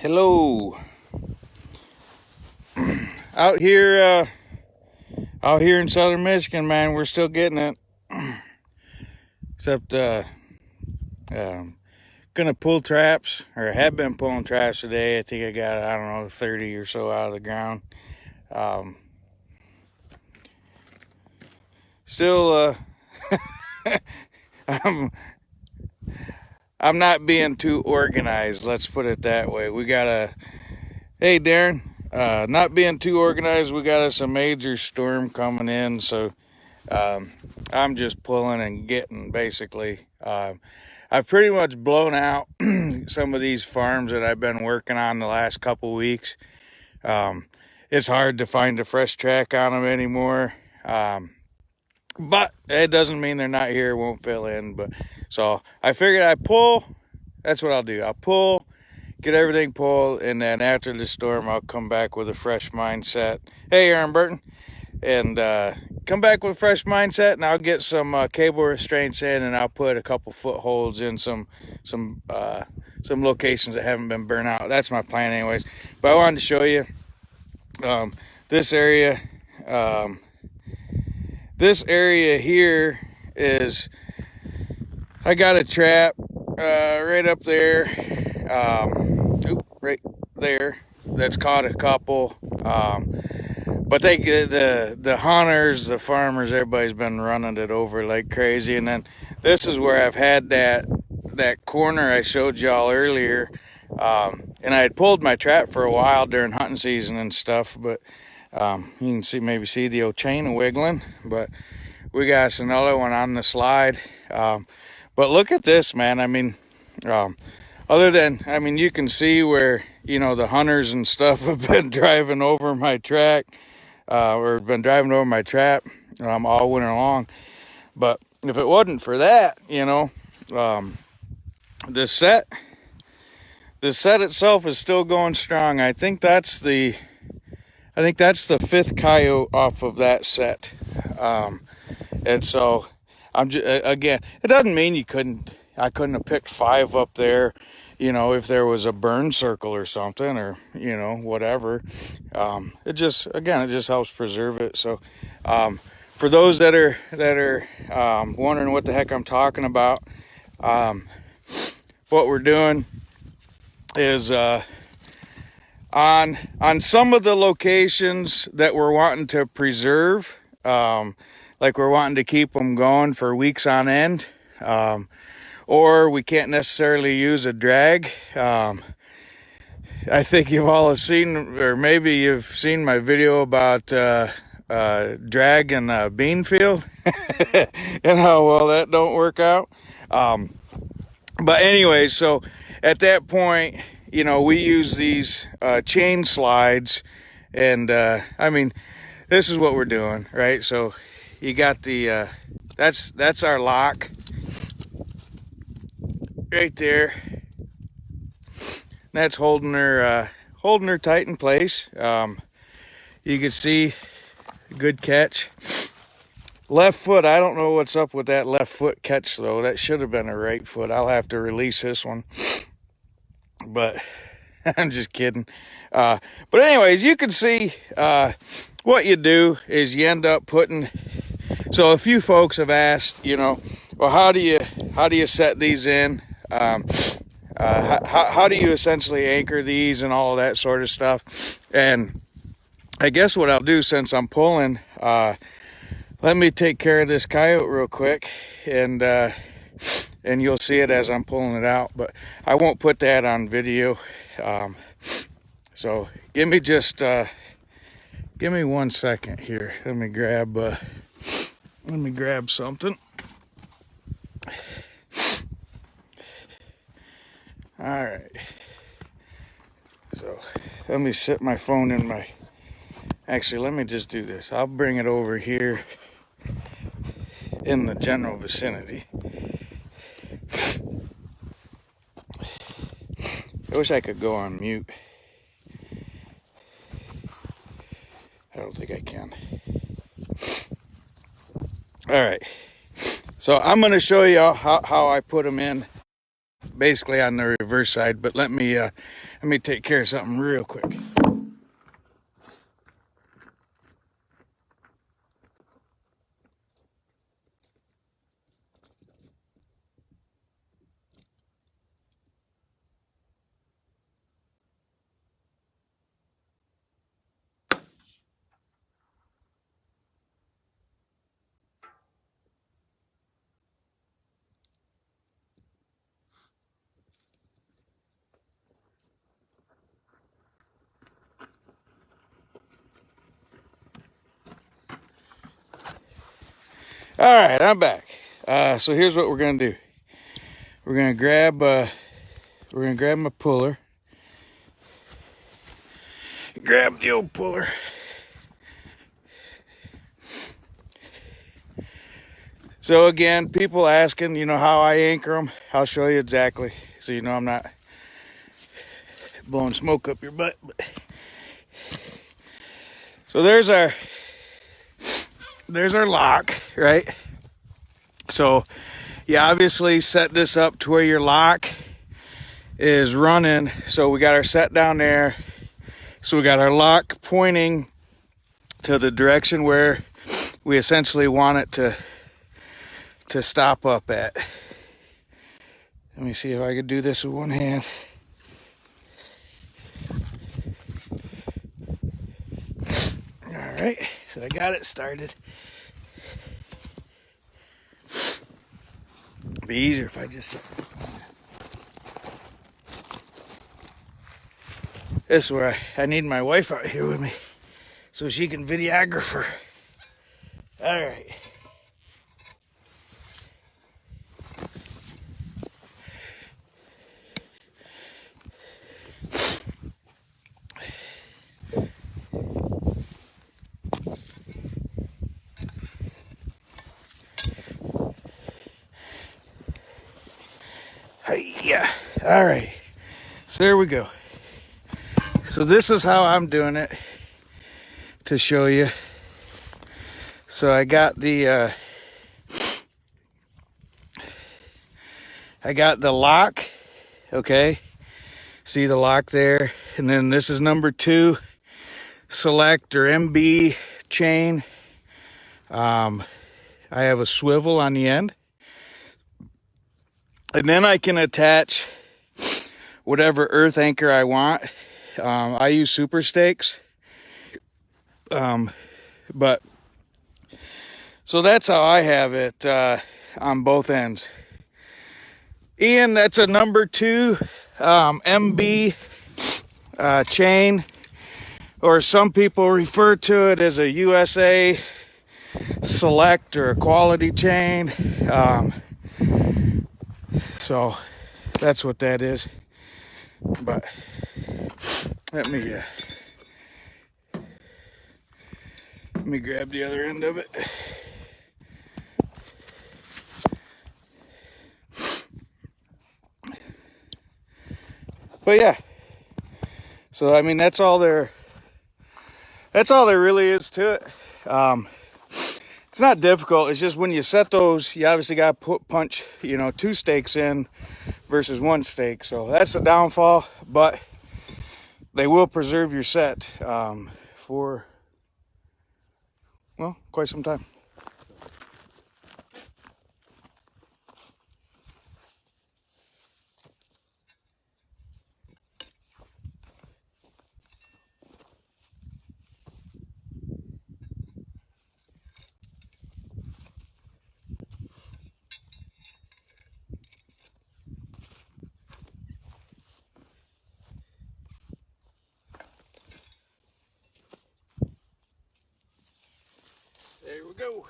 Hello. Out here in southern Michigan, man, we're still getting it. Except gonna pull traps, or have been pulling traps today. I think I got, I don't know, 30 or so out of the ground. Still I'm not being too organized, let's put it that way. We got hey Darren, not being too organized, we got us a major storm coming in, so I'm just pulling and getting, basically. I've pretty much blown out some of these farms that I've been working on the last couple weeks. It's hard to find a fresh track on them anymore. But it doesn't mean they're not here, won't fill in. But so I figured I'd pull. That's what I'll do. I'll pull, get everything pulled, and then after the storm, I'll come back with a fresh mindset. Hey, Aaron Burton. And come back with a fresh mindset, and I'll get some cable restraints in, and I'll put a couple footholds in some locations that haven't been burnt out. That's my plan anyways. But I wanted to show you this area. This area here is, I got a trap right up there, right there, that's caught a couple. But the hunters, the farmers, everybody's been running it over like crazy. And then this is where I've had that corner I showed y'all earlier. And I had pulled my trap for a while during hunting season and stuff, but you can maybe see the old chain wiggling. But we got us another one on the slide. But look at this, man. I mean, you can see where, the hunters and stuff have been driving over my track. Or been driving over my trap all winter long. But if it wasn't for that, the set itself is still going strong. I think that's the fifth coyote off of that set. And so again, it doesn't mean I couldn't have picked 5 up there, if there was a burn circle or something, or, whatever. It just helps preserve it. So, for those that are wondering what the heck I'm talking about, what we're doing is, on some of the locations that we're wanting to preserve, like we're wanting to keep them going for weeks on end, or we can't necessarily use a drag. I think you've all have seen, or maybe you've seen my video about drag in a bean field and how well that don't work out. But anyway, so at that point, we use these chain slides, and this is what we're doing, right? So you got the that's our lock right there. That's holding her tight in place. You can see a good catch. Left foot, I don't know what's up with that left foot catch though. That should have been a right foot. I'll have to release this one. But I'm just kidding. But anyways, you can see what you do is you end up putting. So a few folks have asked, well, how do you set these in? How do you essentially anchor these and all that sort of stuff? And I guess what I'll do, since I'm pulling, let me take care of this coyote real quick, and you'll see it as I'm pulling it out, but I won't put that on video. So give me 1 second here. Let me grab something. All right. So let me set my phone in my, actually, let me just do this. I'll bring it over here in the general vicinity. I wish I could go on mute. I don't think I can. All right. So I'm going to show you how I put them in. basically on the reverse side. But let me take care of something real quick. All right, I'm back. So here's what we're gonna do. We're gonna grab my puller. Grab the old puller. So again, people asking, how I anchor them. I'll show you exactly, so I'm not blowing smoke up your butt. So there's our lock, right? So you obviously set this up to where your lock is running. So we got our set down there. So we got our lock pointing to the direction where we essentially want it to stop up at. Let me see if I could do this with one hand. All right, so I got it started. It'd be easier if I just... This is where I need my wife out here with me so she can videographer. All right. Yeah. All right. So there we go. So this is how I'm doing it to show you. So I got the lock. Okay. See the lock there, and then this is number 2 select or MB chain. I have a swivel on the end. And then I can attach whatever earth anchor I want. I use super stakes. But so that's how I have it on both ends. Ian, that's a number 2 MB chain, or some people refer to it as a USA select or a quality chain. So that's what that is. But let me grab the other end of it. But yeah, so I mean that's all there really is to it. It's not difficult. It's just when you set those, you obviously got to punch 2 stakes in versus 1 stake. So that's the downfall, but they will preserve your set for, well, quite some time. There we go.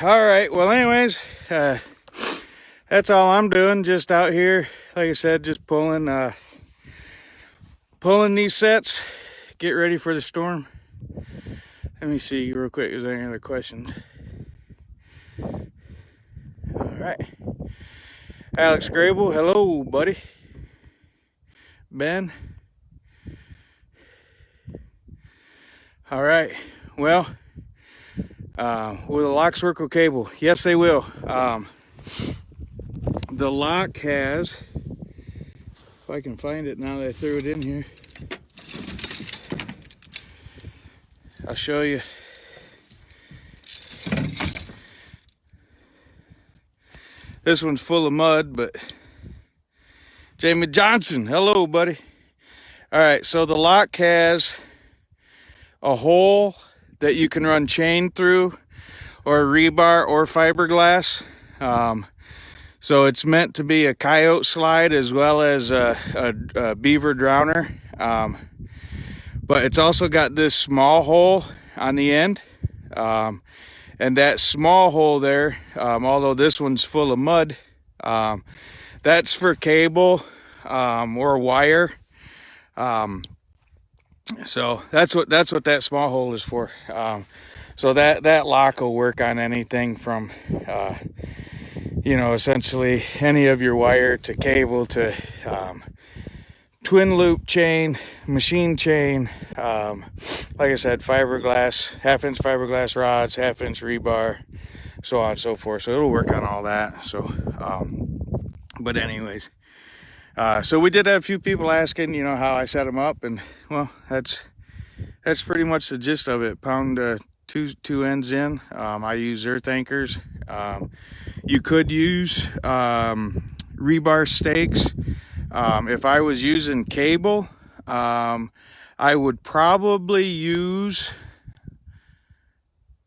All right. Well, anyways, that's all I'm doing. Just out here, like I said, just pulling these sets. Get ready for the storm. Let me see real quick. Is there any other questions? All right. Alex Grable, hello, buddy. Ben. All right, well, will the locks work with cable? Yes, they will. The lock has, if I can find it now that I threw it in here, I'll show you. This one's full of mud, but Jamie Johnson, hello, buddy. All right, so the lock has a hole that you can run chain through, or rebar or fiberglass. So it's meant to be a coyote slide as well as a beaver drowner. But it's also got this small hole on the end. And that small hole there, although this one's full of mud, that's for cable or wire. So that's what that small hole is for. So that lock will work on anything from, essentially any of your wire to cable to twin loop chain, machine chain, like I said, fiberglass, 1/2-inch fiberglass rods, 1/2-inch rebar, so on and so forth. So it'll work on all that. So, but anyways, so we did have a few people asking, how I set them up, and well, that's pretty much the gist of it. Pound two ends in. I use earth anchors. You could use rebar stakes. If I was using cable, I would probably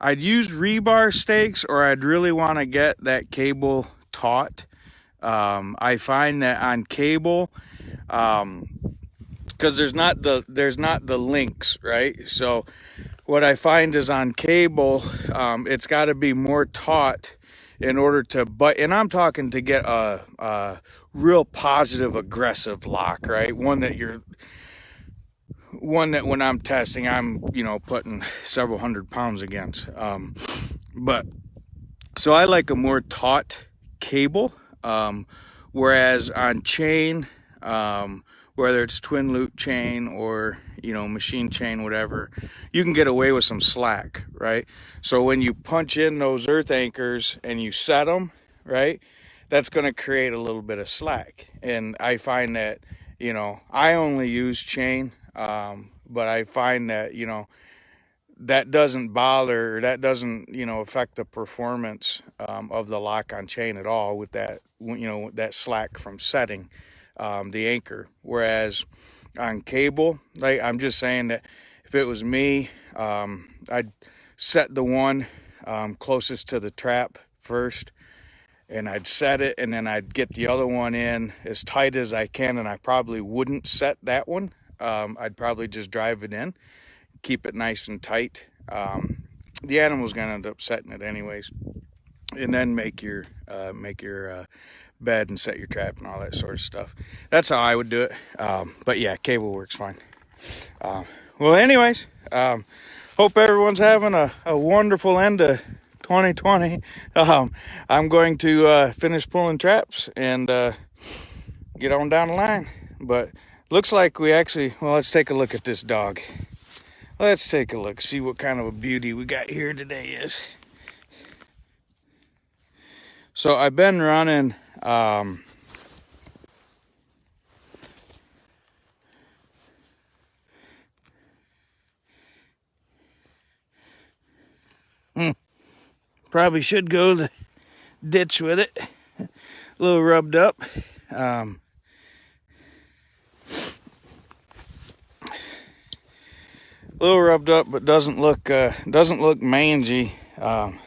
I'd use rebar stakes, or I'd really want to get that cable taut. I find that on cable, because there's not the links, right? So what I find is on cable, it's got to be more taut in order to, and I'm talking to get a real positive, aggressive lock, right? One that when I'm testing, I'm, putting several hundred pounds against. But so I like a more taut cable, whereas on chain, whether it's twin loop chain or, machine chain, whatever, you can get away with some slack, right? So when you punch in those earth anchors and you set them, right, that's going to create a little bit of slack. And I find that, I only use chain, but I find that, that doesn't bother, or that doesn't, affect the performance of the lock on chain at all with that, that slack from setting the anchor. Whereas on cable, like, I'm just saying that if it was me, I'd set the one closest to the trap first, and I'd set it, and then I'd get the other one in as tight as I can, and I probably wouldn't set that one. I'd probably just drive it in, keep it nice and tight. The animal's gonna end up setting it anyways, and then make your bed and set your trap and all that sort of stuff. That's how I would do it. But yeah, cable works fine. Well, anyways, hope everyone's having a wonderful end to 2020. I'm going to finish pulling traps and get on down the line. But looks like we actually, well, let's take a look at this dog. Let's take a look, see what kind of a beauty we got here today is. So I've been running probably should go to the ditch with it. A little rubbed up. A little rubbed up, but doesn't look mangy. Man,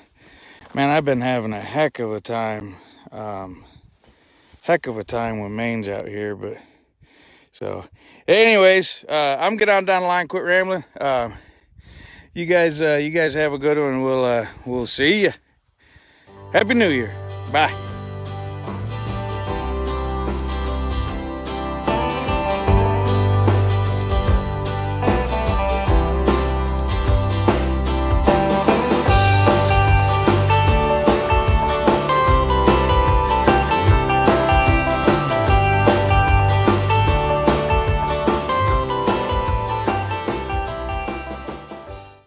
I've been having a heck of a time with mange out here. But so, anyways, I'm getting on down the line. Quit rambling. You guys have a good one. We'll see you. Happy New Year. Bye.